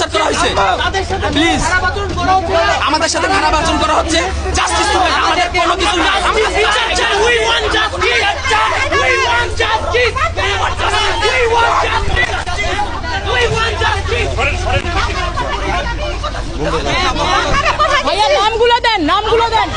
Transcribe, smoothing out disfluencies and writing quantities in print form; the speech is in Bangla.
উচ্ছেদ করা হয়েছে। প্লিজ, আমাদের সাথে খারাপ আচরণ করা হচ্ছে। জাস্টিস তো আমাদের কোনো কিছু নাই। ভাইয়া নামগুলো দেন, নামগুলো দেন।